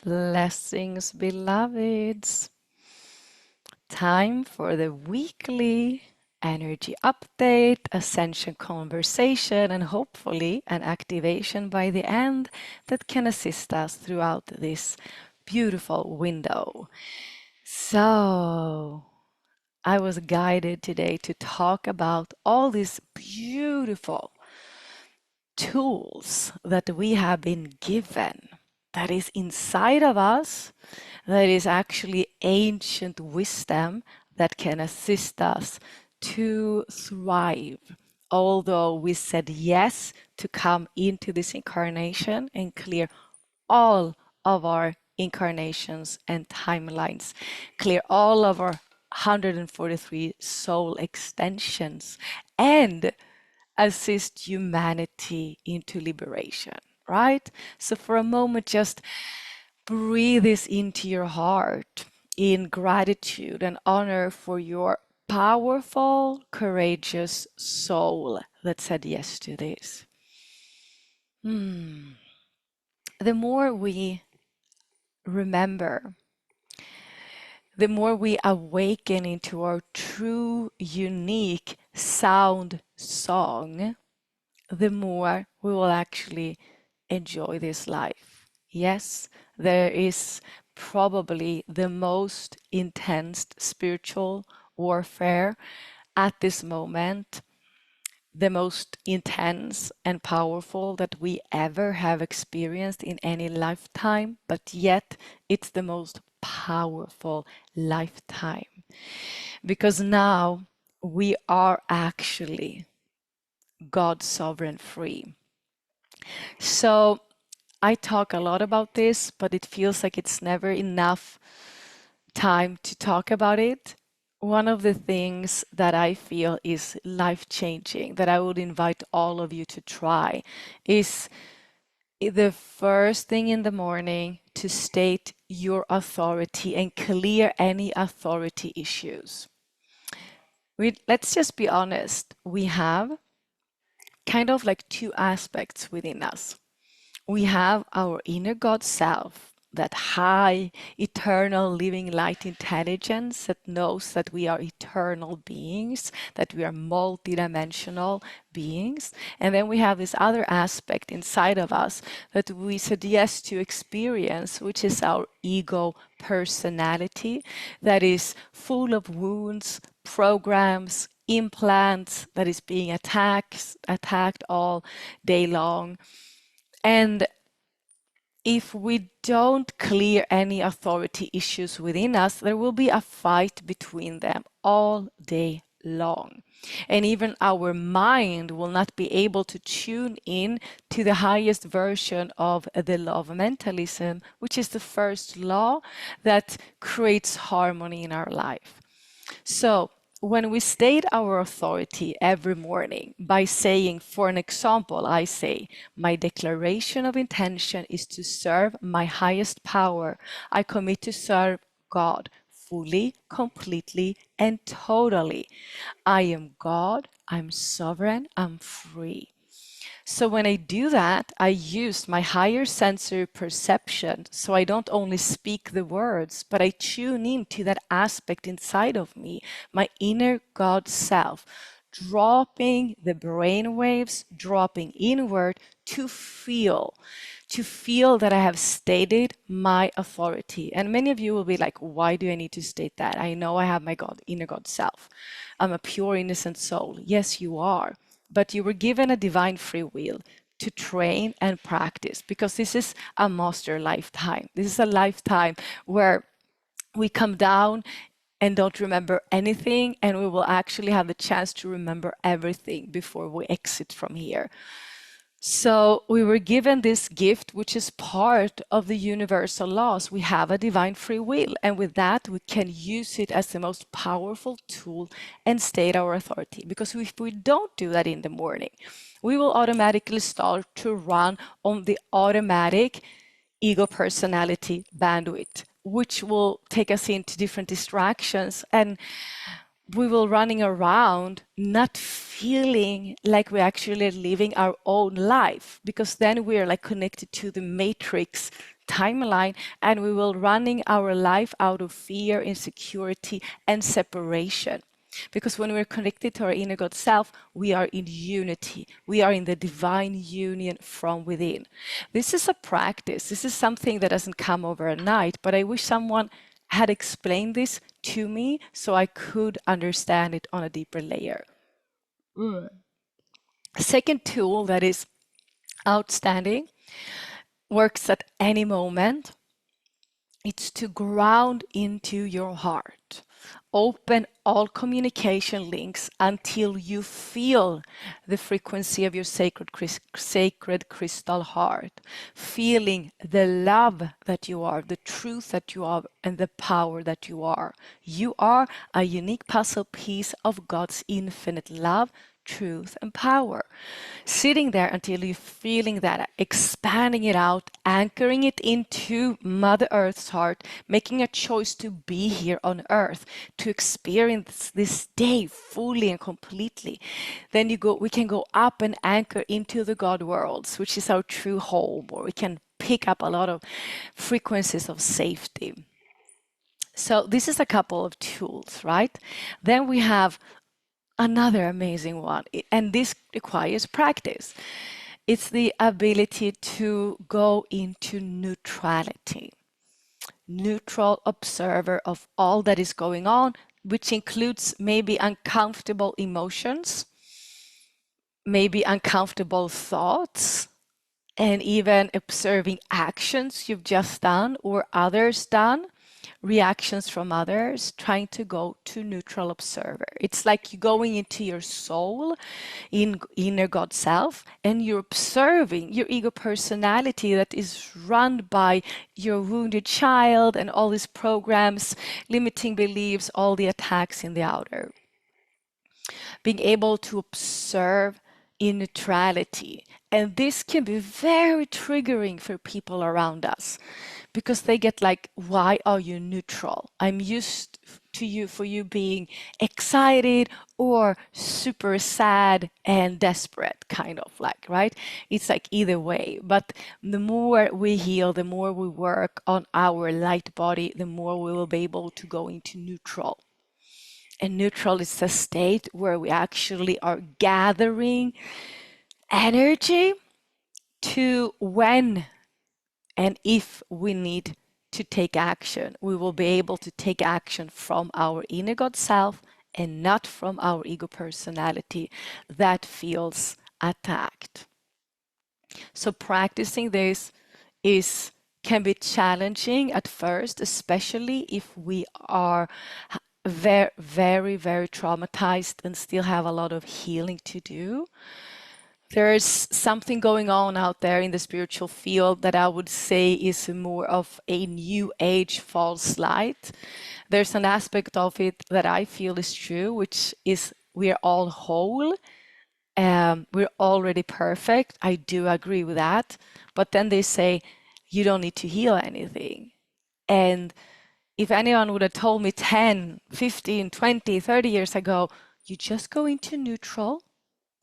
Blessings, beloveds. Time for the weekly energy update, ascension conversation, and hopefully an activation by the end that can assist us throughout this beautiful window. So, I was guided today to talk about all these beautiful tools that we have been given that is inside of us, that is actually ancient wisdom that can assist us to thrive. Although we said yes to come into this incarnation and clear all of our incarnations and timelines, clear all of our 143 soul extensions, and assist humanity into liberation, right? So for a moment, just breathe this into your heart in gratitude and honor for your powerful, courageous soul that said yes to this. The more we remember, the more we awaken into our true, unique sound song, the more we will actually enjoy this life. Yes, there is probably the most intense spiritual warfare at this moment, the most intense and powerful that we ever have experienced in any lifetime, but yet it's the most powerful lifetime because now we are actually God sovereign free. So I talk a lot about this, but it feels like it's never enough time to talk about it. One of the things that I feel is life-changing, that I would invite all of you to try, is the first thing in the morning to state your authority and clear any authority issues. Let's just be honest, we have kind of like two aspects within us. We have our inner God self, that high, eternal, living light intelligence that knows that we are eternal beings, that we are multidimensional beings. And then we have this other aspect inside of us that we said yes to experience, which is our ego personality that is full of wounds, programs, implants, that is being attacked all day long. And if we don't clear any authority issues within us, there will be a fight between them all day long. And even our mind will not be able to tune in to the highest version of the law of mentalism, which is the first law that creates harmony in our life. So when we state our authority every morning by saying, for an example, I say, my declaration of intention is to serve my highest power. I commit to serve God fully, completely, and totally. I am God, I'm sovereign, I'm free. So when I do that, I use my higher sensory perception. So I don't only speak the words, but I tune into that aspect inside of me, my inner God self, dropping the brain waves, dropping inward to feel that I have stated my authority. And many of you will be like, why do I need to state that? I know I have my God, inner God self. I'm a pure, innocent soul. Yes, you are. But you were given a divine free will to train and practice because this is a master lifetime. This is a lifetime where we come down and don't remember anything, and we will actually have the chance to remember everything before we exit from here. So we were given this gift, which is part of the universal laws. We have a divine free will, and with that, we can use it as the most powerful tool and state our authority. Because if we don't do that in the morning, we will automatically start to run on the automatic ego personality bandwidth, which will take us into different distractions. And we will running around not feeling like we're actually living our own life, because then we are like connected to the matrix timeline, and we will running our life out of fear, insecurity, and separation. Because when we're connected to our inner God self, we are in unity. We are in the divine union from within. This is a practice. This is something that doesn't come overnight, but I wish someone had explained this to me so I could understand it on a deeper layer. Second tool that is outstanding, works at any moment, it's to ground into your heart. Open all communication links until you feel the frequency of your sacred crystal heart, feeling the love that you are, the truth that you are, and the power that you are. You are a unique puzzle piece of God's infinite love, truth, and power. Sitting there until you're feeling that, expanding it out, anchoring it into Mother Earth's heart, making a choice to be here on Earth, to experience this day fully and completely. Then we can go up and anchor into the God worlds, which is our true home, where we can pick up a lot of frequencies of safety. So this is a couple of tools, right? Then we have another amazing one, and this requires practice. It's the ability to go into neutrality, neutral observer of all that is going on, which includes maybe uncomfortable emotions, maybe uncomfortable thoughts, and even observing actions you've just done or others done, reactions from others, trying to go to neutral observer. It's like you going into your soul, in inner God self, and you're observing your ego personality that is run by your wounded child and all these programs, limiting beliefs, all the attacks in the outer. Being able to observe in neutrality. And this can be very triggering for people around us, because they get like, why are you neutral? I'm used to you for you being excited or super sad and desperate, kind of like, right? It's like either way. But the more we heal, the more we work on our light body, the more we will be able to go into neutral. And neutral is a state where we actually are gathering energy to when and if we need to take action. We will be able to take action from our inner God self and not from our ego personality that feels attacked. So practicing this can be challenging at first, especially if we are very, very, very traumatized and still have a lot of healing to do. There's something going on out there in the spiritual field that I would say is more of a new age false light. There's an aspect of it that I feel is true, which is we're all whole. We're already perfect. I do agree with that. But then they say, you don't need to heal anything. And if anyone would have told me 10, 15, 20, 30 years ago, you just go into neutral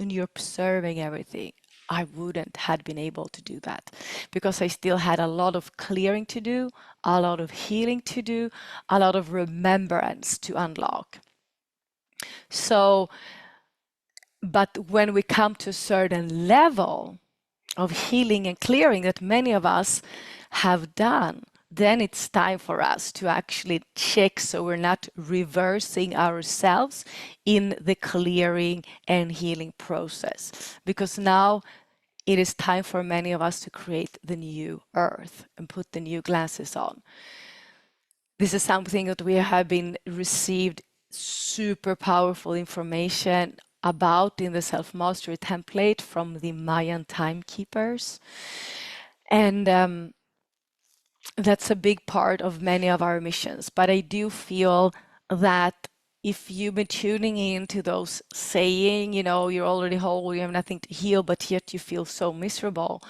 and you're observing everything, I wouldn't had been able to do that, because I still had a lot of clearing to do, a lot of healing to do, a lot of remembrance to unlock. So, but when we come to a certain level of healing and clearing that many of us have done, then it's time for us to actually check so we're not reversing ourselves in the clearing and healing process. Because now it is time for many of us to create the new earth and put the new glasses on. This is something that we have been received super powerful information about in the self-mastery template from the Mayan timekeepers. And that's a big part of many of our missions. But I do feel that if you've been tuning into those saying, you're already whole, you have nothing to heal, but yet you feel so miserable,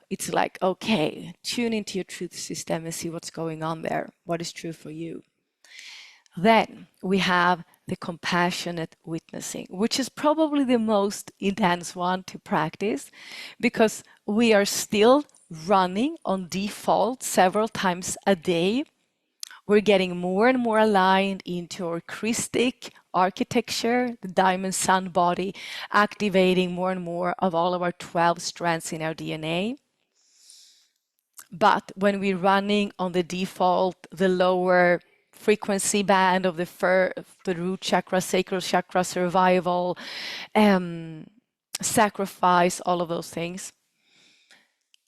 it's like, okay, tune into your truth system and see what's going on there, what is true for you. Then we have the compassionate witnessing, which is probably the most intense one to practice because we are still running on default several times a day. We're getting more and more aligned into our Christic architecture, the diamond sun body, activating more and more of all of our 12 strands in our DNA. But when we're running on the default, the lower frequency band of the root chakra, sacral chakra, survival, sacrifice, all of those things,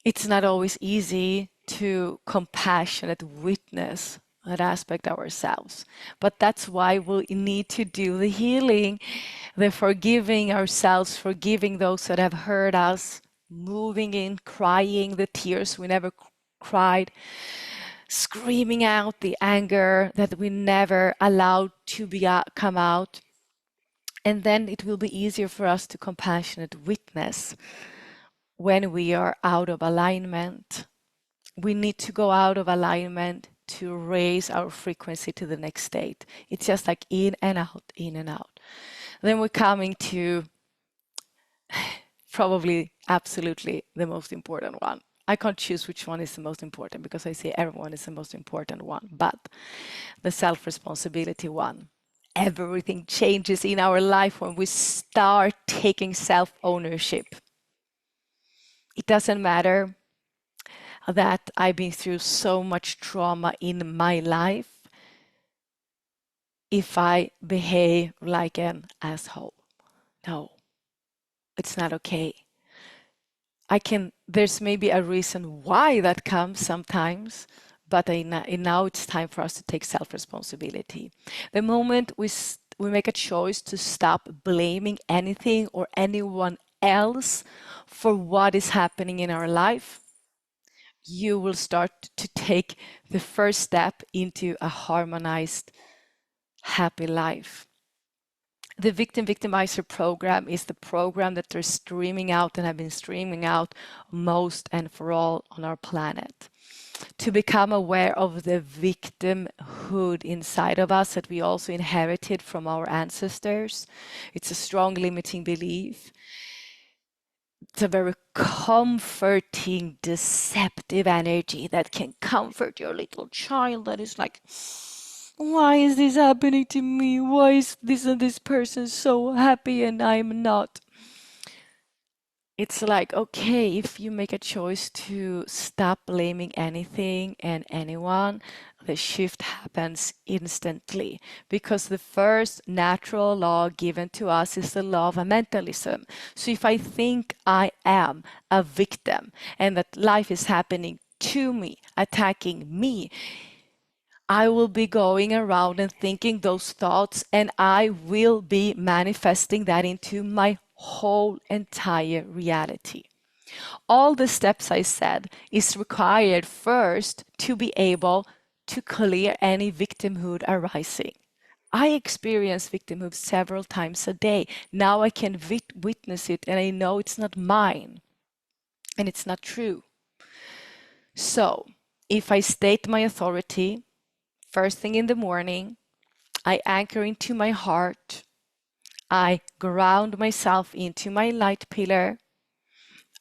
it's not always easy to compassionate witness that aspect of ourselves. But that's why we need to do the healing, the forgiving ourselves, forgiving those that have hurt us, moving in, crying the tears we never cried, screaming out the anger that we never allowed to come out. And then it will be easier for us to compassionate witness when we are out of alignment. We need to go out of alignment to raise our frequency to the next state. It's just like in and out, in and out. Then we're coming to probably absolutely the most important one. I can't choose which one is the most important because I say everyone is the most important one, but the self-responsibility one. Everything changes in our life when we start taking self-ownership. It doesn't matter that I've been through so much trauma in my life if I behave like an asshole. No, it's not okay. There's maybe a reason why that comes sometimes, but now it's time for us to take self-responsibility. The moment we make a choice to stop blaming anything or anyone else for what is happening in our life, you will start to take the first step into a harmonized, happy life. The Victim Victimizer program is the program that they're streaming out and have been streaming out most and for all on our planet. To become aware of the victimhood inside of us that we also inherited from our ancestors. It's a strong limiting belief. It's a very comforting, deceptive energy that can comfort your little child that is like, why is this happening to me? Why is this and this person so happy and I'm not? It's like, okay, if you make a choice to stop blaming anything and anyone, the shift happens instantly because the first natural law given to us is the law of mentalism. So if I think I am a victim and that life is happening to me, attacking me, I will be going around and thinking those thoughts, and I will be manifesting that into my whole entire reality. All the steps I said is required first to be able to clear any victimhood arising. I experience victimhood several times a day. Now I can witness it and I know it's not mine and it's not true. So if I state my authority, first thing in the morning, I anchor into my heart. I ground myself into my light pillar.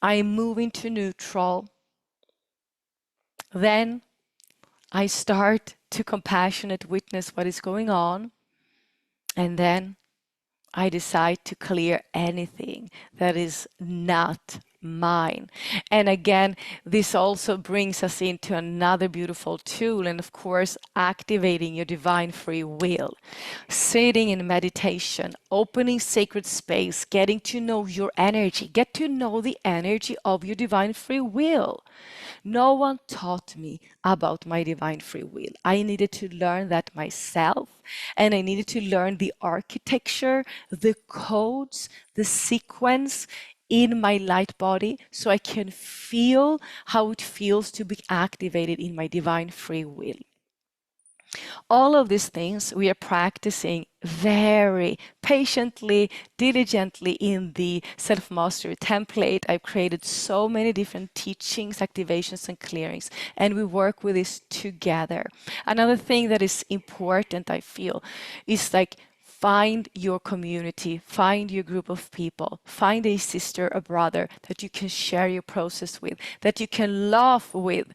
I move into neutral. Then I start to compassionate witness what is going on. And then I decide to clear anything that is not mine. And again, this also brings us into another beautiful tool, and of course, activating your divine free will. Sitting in meditation, opening sacred space, getting to know your energy, get to know the energy of your divine free will. No one taught me about my divine free will. I needed to learn that myself, and I needed to learn the architecture, the codes, the sequence in my light body so I can feel how it feels to be activated in my divine free will. All of these things we are practicing very patiently, diligently in the self-mastery template. I've created so many different teachings, activations, and clearings, and we work with this together. Another thing that is important, I feel, is like find your community, find your group of people, find a sister, a brother that you can share your process with, that you can laugh with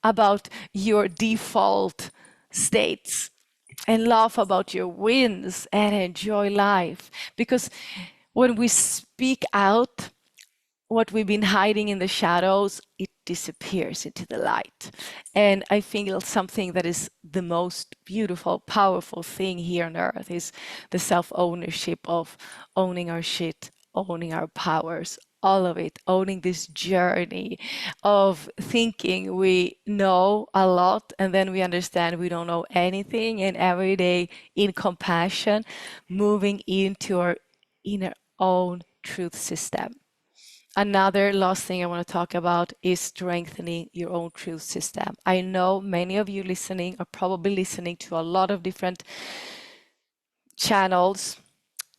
about your default states and laugh about your wins and enjoy life. Because when we speak out, what we've been hiding in the shadows, it disappears into the light. And I think it's something that is the most beautiful, powerful thing here on earth is the self-ownership of owning our shit, owning our powers, all of it, owning this journey of thinking we know a lot and then we understand we don't know anything, and every day in compassion, moving into our inner own truth system. Another last thing I want to talk about is strengthening your own truth system. I know many of you listening are probably listening to a lot of different channels,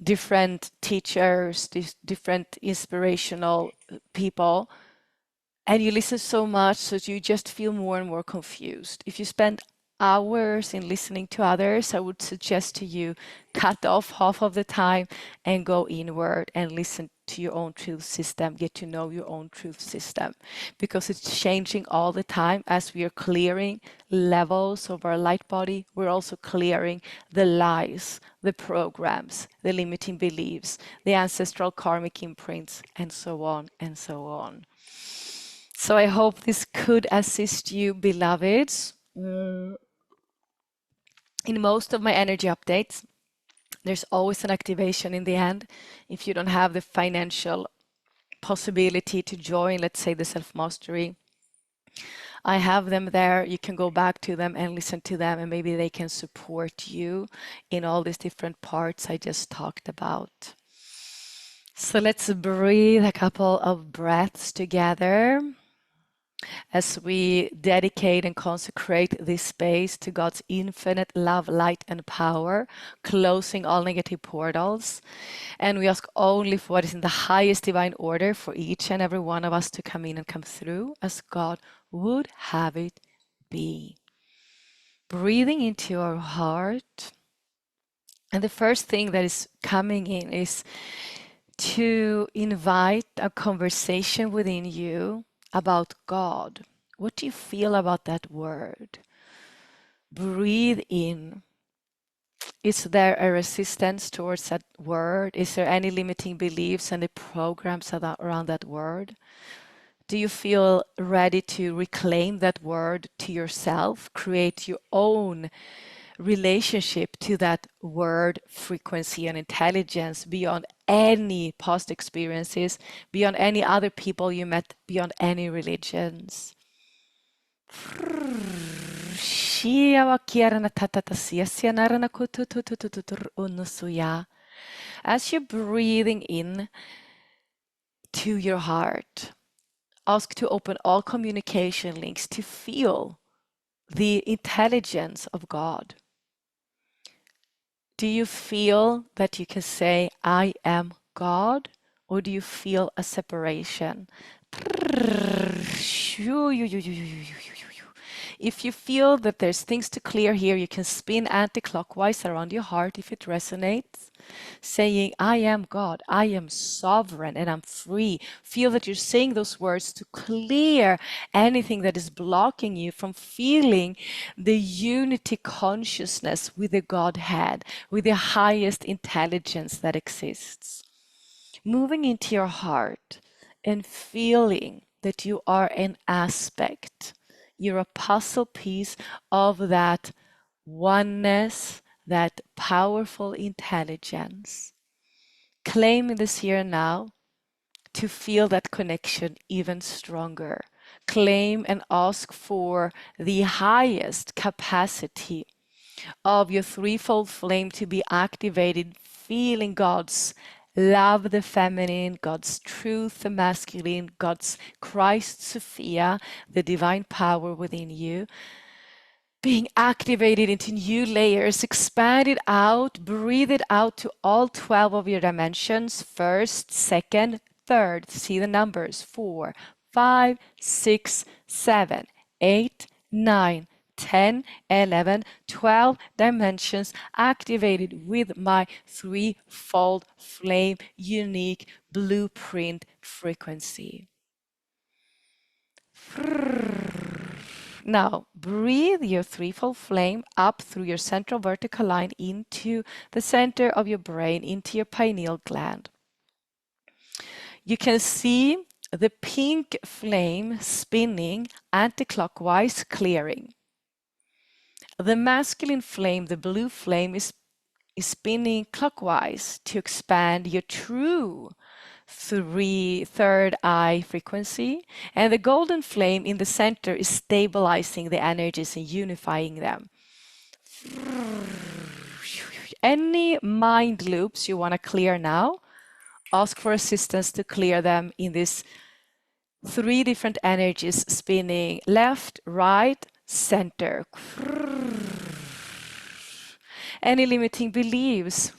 different teachers, different inspirational people, and you listen so much that you just feel more and more confused. If you spend hours in listening to others, I would suggest to you cut off half of the time and go inward and listen to your own truth system, get to know your own truth system, because it's changing all the time. As we are clearing levels of our light body, we're also clearing the lies, the programs, the limiting beliefs, the ancestral karmic imprints, and so on and so on. So I hope this could assist you, beloveds. In most of my energy updates, there's always an activation in the end. If you don't have the financial possibility to join, let's say, the self-mastery, I have them there. You can go back to them and listen to them, and maybe they can support you in all these different parts I just talked about. So let's breathe a couple of breaths together as we dedicate and consecrate this space to God's infinite love, light, and power, closing all negative portals. And we ask only for what is in the highest divine order for each and every one of us to come in and come through as God would have it be. Breathing into our heart. And the first thing that is coming in is to invite a conversation within you about God. What do you feel about that word? Breathe in. Is there a resistance towards that word? Is there any limiting beliefs and the programs around that word? Do you feel ready to reclaim that word to yourself, create your own relationship to that word, frequency, and intelligence beyond any past experiences, beyond any other people you met, beyond any religions? As you're breathing in to your heart, ask to open all communication links to feel the intelligence of God. Do you feel that you can say, I am God? Or do you feel a separation? If you feel that there's things to clear here, you can spin anti-clockwise around your heart if it resonates, saying, I am God, I am sovereign, and I'm free. Feel that you're saying those words to clear anything that is blocking you from feeling the unity consciousness with the Godhead, with the highest intelligence that exists. Moving into your heart and feeling that you are an aspect, you're a puzzle piece of that oneness, that powerful intelligence. Claim this here and now to feel that connection even stronger. Claim and ask for the highest capacity of your threefold flame to be activated, feeling God's love, the feminine, God's truth, the masculine, God's Christ, Sophia, the divine power within you, being activated into new layers, expand it out, breathe it out to all 12 of your dimensions, first, second, third. See the numbers, 4, 5, 6, 7, 8, 9, 10, 11, 12 dimensions activated with my threefold flame unique blueprint frequency. Now, breathe your threefold flame up through your central vertical line into the center of your brain, into your pineal gland. You can see the pink flame spinning anti-clockwise, clearing. The masculine flame, the blue flame, is spinning clockwise to expand your true third eye frequency, and the golden flame in the center is stabilizing the energies and unifying them. Any mind loops you want to clear now, ask for assistance to clear them in this 3 different energies spinning left, right, center. Any limiting beliefs,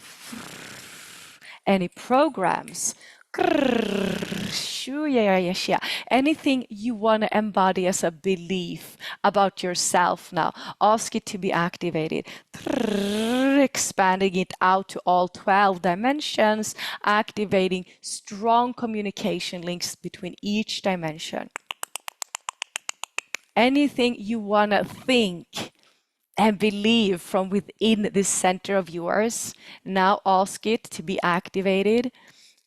any programs, anything you want to embody as a belief about yourself now, ask it to be activated, expanding it out to all 12 dimensions, activating strong communication links between each dimension. Anything you want to think and believe from within this center of yours, now ask it to be activated,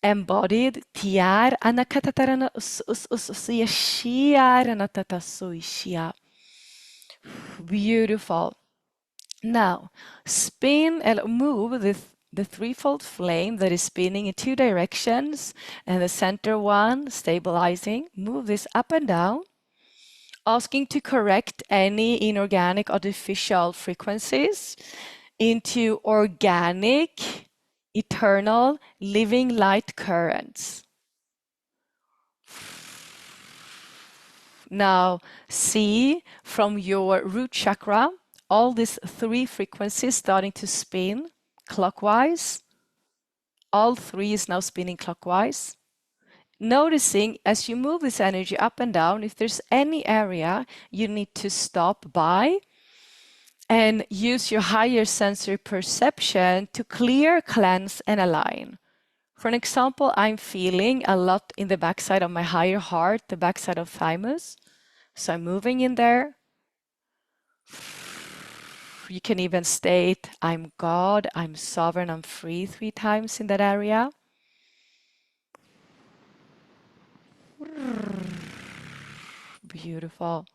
embodied. Beautiful. Now, spin and move the threefold flame that is spinning in 2 directions, and the center one stabilizing. Move this up and down, asking to correct any inorganic artificial frequencies into organic, eternal, living light currents. Now see from your root chakra all these 3 frequencies starting to spin clockwise. All 3 is now spinning clockwise. Noticing as you move this energy up and down, if there's any area you need to stop by and use your higher sensory perception to clear, cleanse, and align. For an example, I'm feeling a lot in the backside of my higher heart, the backside of thymus. So I'm moving in there. You can even state, I'm God, I'm sovereign, I'm free 3 times in that area. Beautiful.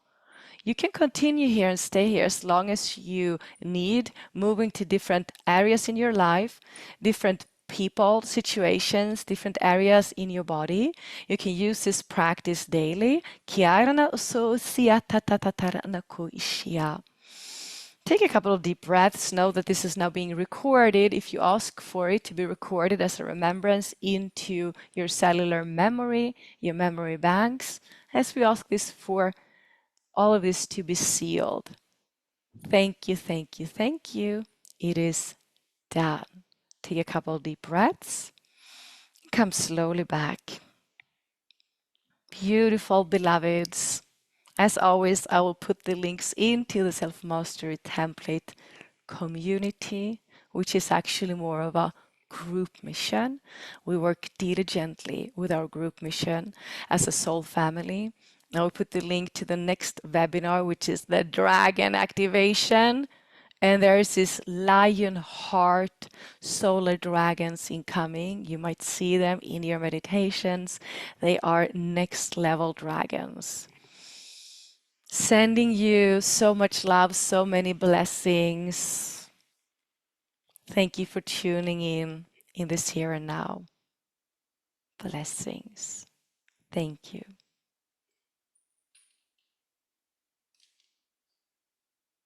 You can continue here and stay here as long as you need, moving to different areas in your life, different people, situations, different areas in your body. You can use this practice daily. Take a couple of deep breaths. Know that this is now being recorded. If you ask for it to be recorded as a remembrance into your cellular memory, your memory banks, as we ask this for all of this to be sealed. Thank you, thank you, thank you. It is done. Take a couple of deep breaths. Come slowly back. Beautiful beloveds. As always, I will put the links into the Self-Mastery Template community, which is actually more of a group mission. We work diligently with our group mission as a soul family. I will put the link to the next webinar, which is the dragon activation. And there is this lion heart solar dragons incoming. You might see them in your meditations. They are next level dragons. Sending you so much love, so many blessings. Thank you for tuning in this here and now. Blessings. Thank you.